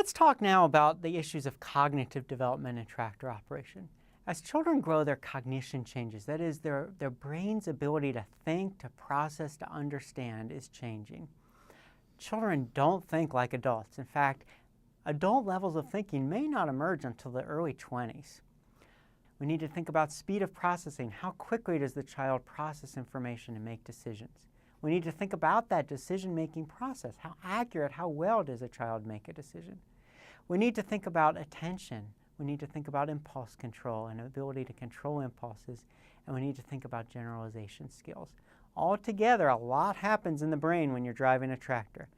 Let's talk now about the issues of cognitive development in tractor operation. As children grow, their cognition changes. That is, their brain's ability to think, to process, to understand is changing. Children don't think like adults. In fact, adult levels of thinking may not emerge until the early 20s. We need to think about speed of processing. How quickly does the child process information and make decisions? We need to think about that decision-making process. How accurate, how well does a child make a decision? We need to think about attention. We need to think about impulse control and ability to control impulses. And we need to think about generalization skills. Altogether, a lot happens in the brain when you're driving a tractor.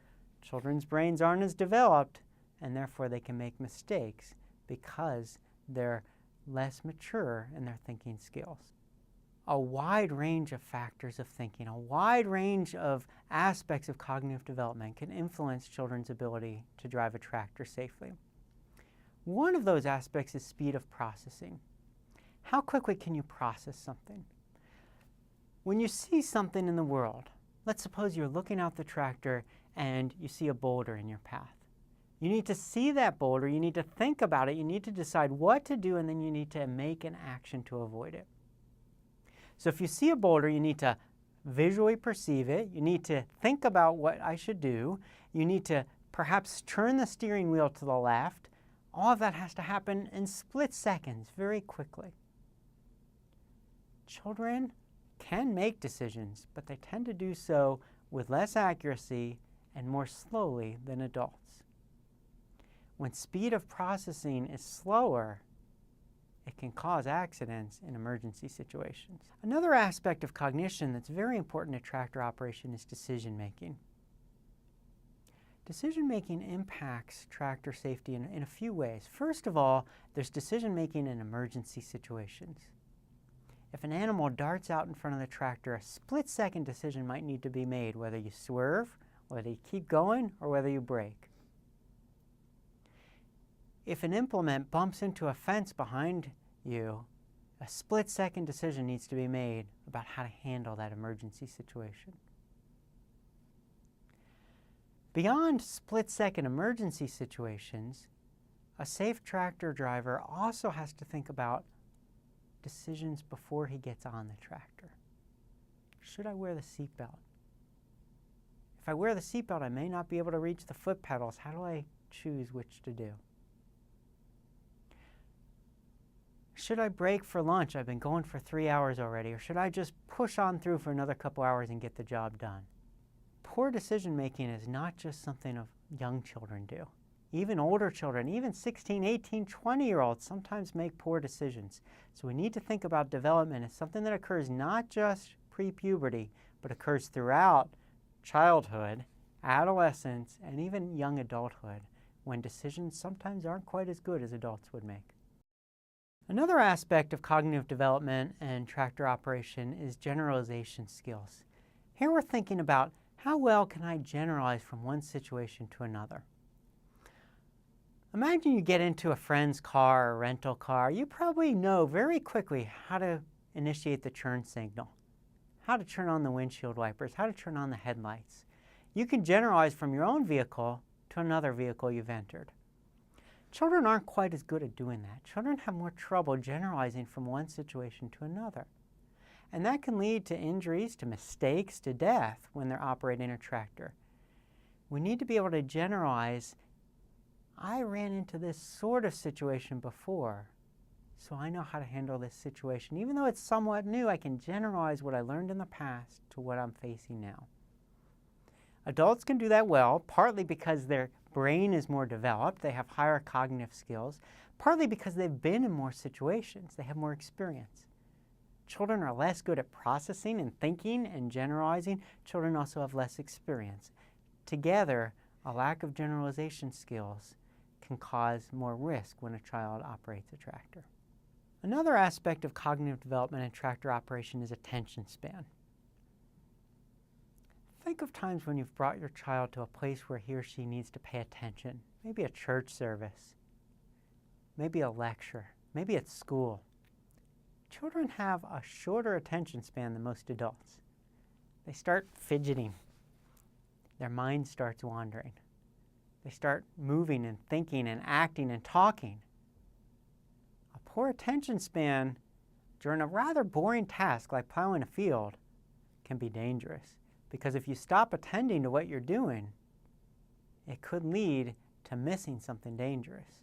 Children's brains aren't as developed, and therefore they can make mistakes because they're less mature in their thinking skills. A wide range of factors of thinking, a wide range of aspects of cognitive development can influence children's ability to drive a tractor safely. One of those aspects is speed of processing. How quickly can you process something? When you see something in the world, let's suppose you're looking out the tractor and you see a boulder in your path. You need to see that boulder, you need to think about it, you need to decide what to do, and then you need to make an action to avoid it. So if you see a boulder, you need to visually perceive it, you need to think about what I should do, you need to perhaps turn the steering wheel to the left. All of that has to happen in split seconds, very quickly. Children can make decisions, but they tend to do so with less accuracy and more slowly than adults. When speed of processing is slower, it can cause accidents in emergency situations. Another aspect of cognition that's very important in tractor operation is decision making. Decision making impacts tractor safety in a few ways. First of all, there's decision making in emergency situations. If an animal darts out in front of the tractor, a split-second decision might need to be made, whether you swerve, whether you keep going, or whether you brake. If an implement bumps into a fence behind you, a split-second decision needs to be made about how to handle that emergency situation. Beyond split-second emergency situations, a safe tractor driver also has to think about decisions before he gets on the tractor. Should I wear the seatbelt? If I wear the seatbelt, I may not be able to reach the foot pedals. How do I choose which to do? Should I break for lunch? I've been going for 3 hours already. Or should I just push on through for another couple hours and get the job done? Poor decision making is not just something young children do. Even older children, even 16, 18, 20-year-olds sometimes make poor decisions. So we need to think about development as something that occurs not just pre-puberty, but occurs throughout childhood, adolescence, and even young adulthood, when decisions sometimes aren't quite as good as adults would make. Another aspect of cognitive development and tractor operation is generalization skills. Here we're thinking about how well can I generalize from one situation to another. Imagine you get into a friend's car or rental car. You probably know very quickly how to initiate the turn signal, how to turn on the windshield wipers, how to turn on the headlights. You can generalize from your own vehicle to another vehicle you've entered. Children aren't quite as good at doing that. Children have more trouble generalizing from one situation to another. And that can lead to injuries, to mistakes, to death when they're operating a tractor. We need to be able to generalize, I ran into this sort of situation before, so I know how to handle this situation. Even though it's somewhat new, I can generalize what I learned in the past to what I'm facing now. Adults can do that well, partly because their brain is more developed, they have higher cognitive skills, partly because they've been in more situations, they have more experience. Children are less good at processing and thinking and generalizing. Children also have less experience. Together, a lack of generalization skills can cause more risk when a child operates a tractor. Another aspect of cognitive development in tractor operation is attention span. Think of times when you've brought your child to a place where he or she needs to pay attention. Maybe a church service, maybe a lecture, maybe at school. Children have a shorter attention span than most adults. They start fidgeting. Their mind starts wandering. They start moving and thinking and acting and talking. A poor attention span during a rather boring task like plowing a field can be dangerous, because if you stop attending to what you're doing, it could lead to missing something dangerous.